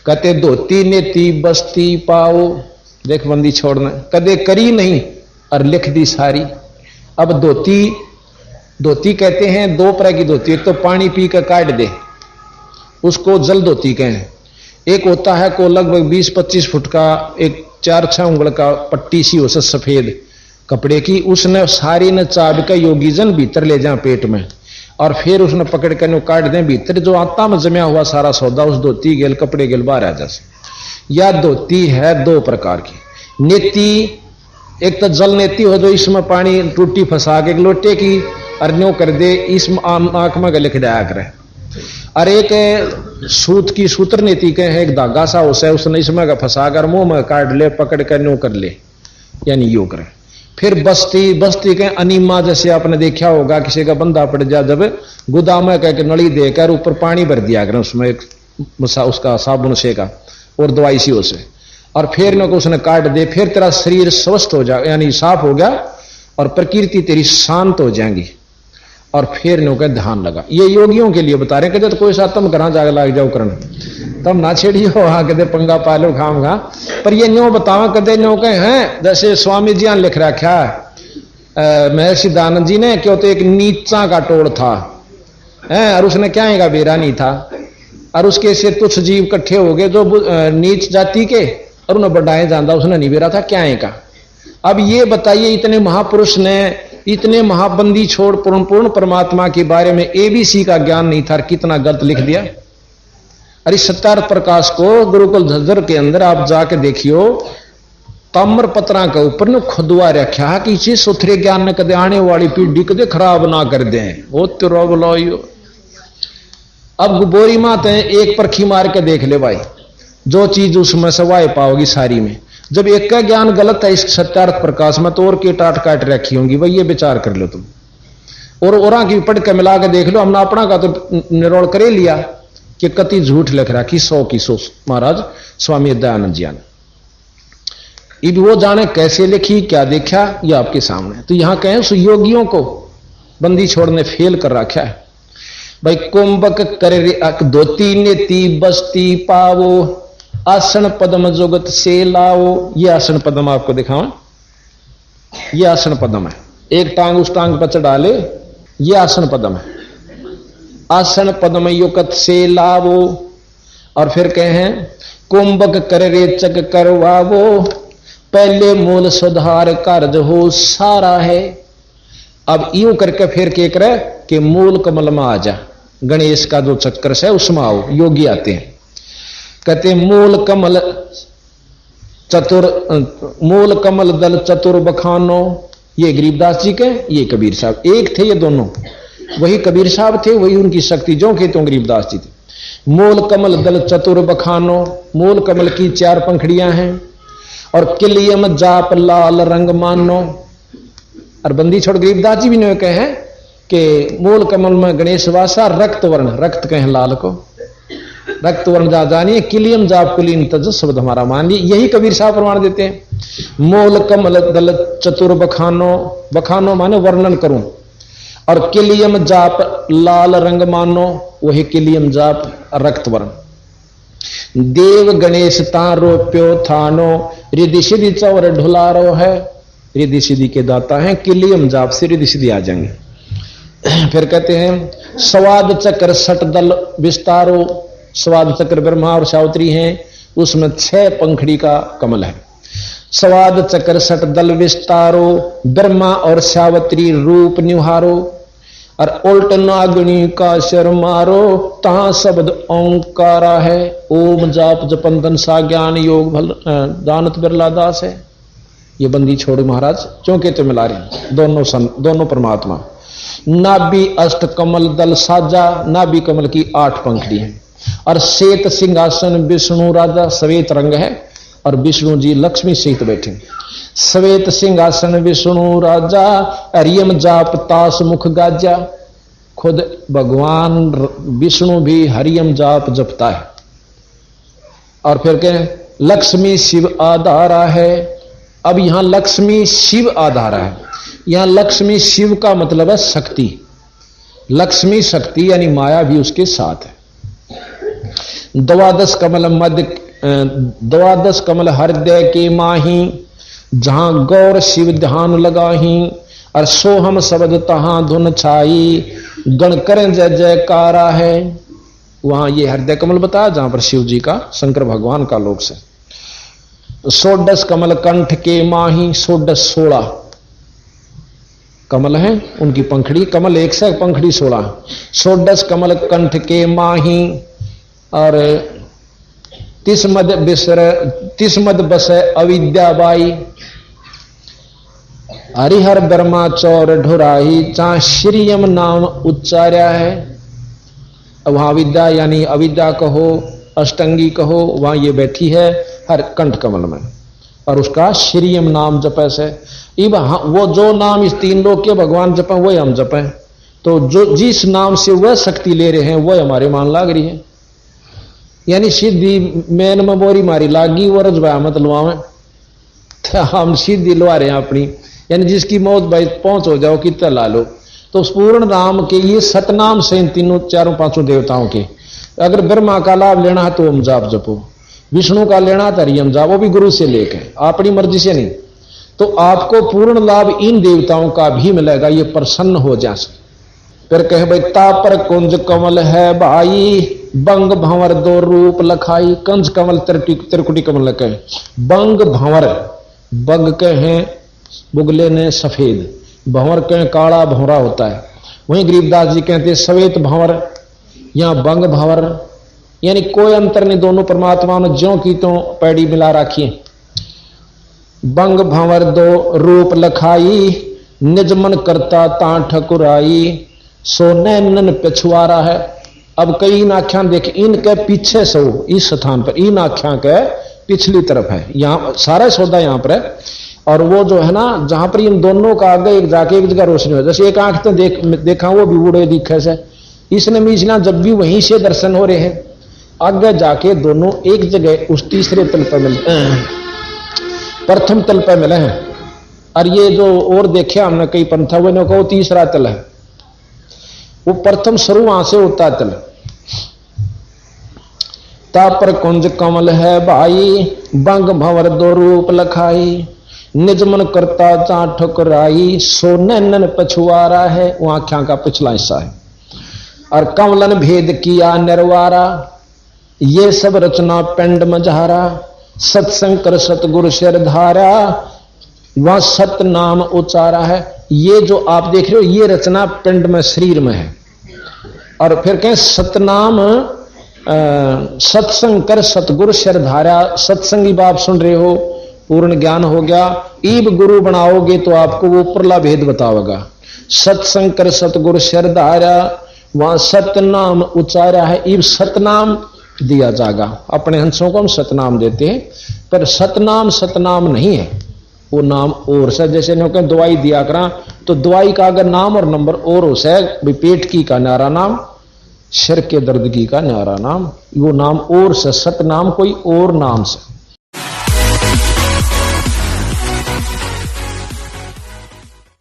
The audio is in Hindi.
कहते धोती नेती बस्ती पाओ, देख बंदी छोड़ना कदे करी नहीं और लिख दी सारी। अब धोती कहते हैं दो तरह की धोती, एक तो पानी पी कर काट दे उसको जल धोती कहें, एक होता है को लगभग 20-25 फुट का एक 4-6 उंगल का पट्टी सी हो सफेद कपड़े की, उसने सारी न चाब का योगी जन भीतर ले जाए पेट में और फिर उसने पकड़ कर काट दें भीतर, जो आत्मा में जमा हुआ सारा सौदा उस धोती गेल कपड़े गेल बाहर आ जाए। या धोती है दो प्रकार की, नेती एक तो जल नेती हो जो इसमें पानी टूटी फंसा के लोटे की अरन्यों कर दे, इस आंख में गले खिलाया करे, और एक सूत की सूत्र नेती के है, एक धागा सा होता है उसने इसमें का फंसा कर मुंह में काट ले पकड़ कर न्यू कर ले, यानी यू करे। फिर बस्ती के अनिमा, जैसे आपने देखा होगा किसी का बंदा पड़ जा जब गोदाम कह के नली देकर ऊपर पानी भर दिया करें उसमें एक उसका साबुन से का और दवाई सी से, और फिर न को उसने काट दे, फिर तेरा शरीर स्वस्थ हो जा यानी साफ हो गया और प्रकृति तेरी शांत हो जाएंगी, और फिर नो का ध्यान लगा। ये योगियों के लिए बता रहे, कहते तो कोई सा तुम घर जाकर लाग जाओ करन तब ना छेड़ियो, हाँ कहते पंगा पालो खाम खा, पर ये न्यो बतावा कहते न्यो कहे हैं, जैसे स्वामी जी ने लिख रखा है महर्षि दयानंद जी ने, क्यों तो एक नीचा का टोड़ था और उसने क्या है का बेरा नहीं था, और उसके से तुच्छ जीव इकट्ठे हो गए जो नीच जाति के, और उन्हें बढ़ाए जाता उसने नहीं बेरा था क्या है का। अब ये बताइए इतने महापुरुष ने इतने महाबंदी छोड़ पूर्ण परमात्मा के बारे में एबीसी का ज्ञान नहीं था, कितना गलत लिख दिया। अरे सत्यार्थ प्रकाश को गुरुकुल झज्जर के अंदर आप जाके देखियो, ताम्र पत्रा के ऊपर ने खुदवा रखा कि इसे सुथरे ज्ञान ने कदे आने वाली पीढ़ी कदे खराब ना कर दें, वो तेरा बुलाइयो। अब बोरी मात है, एक परखी मार के देख ले भाई, जो चीज उसमें सवाए पाओगी सारी में। जब एक का ज्ञान गलत है इस सत्यार्थ प्रकाश में, तो और के टाट काट रखी होंगी भाई, ये विचार कर लो तुम, और की पढ़ के मिला के देख लो। हमने अपना का तो निरोड़ करे लिया कि कति झूठ लिख रहा कि 100 महाराज स्वामी दयानंद जी ने, अब वो जाने कैसे लिखी क्या देखा ये आपके सामने। तो यहां कहें उस योगियों को बंदी छोड़ने फेल कर रखा है भाई। कुंभक कर धोती नेती बस्ती पावो, आसन पद्म जुगत से लाओ। ये आसन पद्म आपको दिखाऊं, ये आसन पद्म है, एक टांग उस टांग पर चढ़ा ले, ये आसन पद्म है। आसन पद्म युगत से लावो, और फिर कहें कुंभक कर रेचक करवावो, पहले मूल सुधार कार्य हो सारा है। अब यूं करके फिर क्या करे कि मूल कमल में आ जा, गणेश का जो चक्कर है उसमें आओ। योगी आते हैं, कहते मूल कमल दल चतुर बखानो। ये गरीबदास जी के, ये कबीर साहब, एक थे ये दोनों, वही कबीर साहब थे, वही उनकी शक्ति जो के तो गरीबदास जी थे। मूल कमल दल चतुर बखानो, मूल कमल की 4 पंखड़ियां हैं, और किलियम जाप लाल रंग मानो। और बंदी छोड़ गरीबदास जी भी ने कहे कि मूल कमल में गणेश वासा, रक्त वर्ण, रक्त कहें लाल को, रक्त वर्ण जा जानिए, किलियम जाप कुलीन तज शब्द हमारा मान ली। यही कबीर साहब प्रमाण देते हैं। मूल कमल दल चतुर बखानो, बखानो माने वर्णन करूं, और किलियम जाप लाल रंग मानो, वही किलियम जाप रक्त वर्ण। देव गणेश तारो प्यो थानो, रिद्धि सिद्धि चौर ढुलारो है। रिद्धि सिद्धि के दाता हैं, किलियम जाप से रिद्धि सिद्धि आ जाएंगे। फिर कहते हैं स्वाद चक्र सट दल विस्तारो। स्वाद चक्र ब्रह्मा और सावित्री हैं, उसमें 6 पंखड़ी का कमल है। स्वाद चक्र सट दल विस्तारो, ब्रह्मा और सावित्री रूप निहारो, और उल्ट नागणी का शर मारो, तहां शब्द ओंकारा है। ओम जाप जपंदन सा ज्ञान योग भल दानत बिरला दास है। ये बंदी छोड़ महाराज चौके तो मिला रहे दोनों परमात्मा। नाभि अष्ट कमल दल साजा, नाभि कमल की 8 पंखड़ी है। और श्वेत सिंहासन विष्णु राजा, श्वेत रंग है, और विष्णु जी लक्ष्मी सहित बैठे। श्वेत सिंहासन विष्णु राजा, हरियम जाप तास मुख गाजा। खुद भगवान विष्णु भी हरियम जाप जपता है। और फिर कहें लक्ष्मी शिव आधारा है। अब यहां लक्ष्मी शिव आधारा है। यहां लक्ष्मी शिव का मतलब है शक्ति, लक्ष्मी शक्ति यानी माया भी उसके साथ है। द्वादश कमल हृदय के माही, जहां गौर शिव ध्यान लगाही, और सोहम शब्द तहां धुन छाई, गण करें जय जयकारा है। वहां ये हृदय कमल बताया जहां पर शिव जी का, शंकर भगवान का लोक से। षोडश कमल कंठ के माही, षोडश 16 कमल हैं, उनकी पंखड़ी, कमल एक से पंखड़ी 16। षोडश कमल कंठ के माही, और तिस्मद बस अविद्याबाई, हरिहर ब्रह्मा चौर ढुराही, जहां श्रीयम नाम उच्चार्या है। वहां विद्या यानी अविद्या कहो, अष्टंगी कहो, वहां ये बैठी है हर कंठ कमल में, और उसका श्रीयम नाम जपे से। वो जो नाम इस 3 लोक के भगवान जपें वही हम जपें, तो जो जिस नाम से वह शक्ति ले रहे हैं वह हमारे मान लाग रही है। यानी सिद्धि मैन में बोरी मारी लागी, वो रजवा मत लुआवे, तो हम सिद्धि लुआ रहे हैं अपनी। यानी जिसकी मौत भाई पहुंच हो जाओ कितना ला लो। तो पूर्ण नाम के ये सतनाम से इन 3 4 5 देवताओं के, अगर ब्रह्मा का लाभ लेना है तो हम जाप जपो, विष्णु का लेना तो हरियम जाप, वो भी गुरु से लेके, अपनी मर्जी से नहीं। तो आपको पूर्ण लाभ इन देवताओं का भी मिलेगा, ये प्रसन्न हो जा। फिर कहे भाई तापर कुंज कमल है भाई, बंग भंवर 2 रूप लखाई। कंज कमल त्रिकुटी कमल कहे, बंग भंवर, बंग के हैं बुगले ने सफेद, भंवर के काला भंवरा होता है। वहीं गरीबदास जी कहते हैं सवेत भंवर या बंग भंवर, यानी कोई अंतर नहीं, दोनों परमात्मा ने ज्यों की तो पैड़ी मिला रखी। बंग भंवर 2 रूप लखाई, निज मन करता ता ठकुराई, सोने नन पिछुआरा है। अब कई इन आख्या देख, इनके पीछे सो इस स्थान पर, इन आख्या के पिछली तरफ है, यहां सारा सौदा यहां पर है। और वो जो है ना, जहां पर इन दोनों का आगे एक जाके एक जगह रोशनी हो, जैसे एक आंख तो देखा वो भी बूढ़े दिखे से, इसने मीचना जब भी वहीं से दर्शन हो रहे हैं, आगे जाके दोनों एक जगह उस तीसरे तल पर मिलते हैं, प्रथम तल पर मिले हैं। और ये जो और देखा हमने कई पंथा हुए को तीसरा तल है, वो प्रथम शुरू वहां से होता तल। तापर कुंज कमल है भाई, बंग भंवर 2 रूप लखाई, निज मन करता चा ठुकराई, सोने नन पछुआरा है, वो आख्या का पिछला हिस्सा है। और कमलन भेद किया निर्वारा, ये सब रचना पिंड मझारा, सत्संकर सतगुरु सिर धारा, वह सत नाम उचारा है। ये जो आप देख रहे हो ये रचना पिंड में शरीर में है। और फिर कहें सतनाम सत्संग कर सतगुरु सिर धारा, सत्संगी बाप सुन रहे हो, पूर्ण ज्ञान हो गया, ईब गुरु बनाओगे तो आपको वो उपरला भेद बताओगा। सत्संग कर सतगुरु सिर धारा, वहां सतनाम उचारा है, ईब सतनाम दिया जाएगा। अपने हंसों को हम सतनाम देते हैं, पर सतनाम नहीं है, वो नाम और से। जैसे दवाई दिया करा, तो दवाई का अगर नाम और नंबर और हो से, पेट की का न्यारा नाम, सिर के दर्द की का न्यारा नाम, वो नाम और से, सतनाम कोई और नाम से।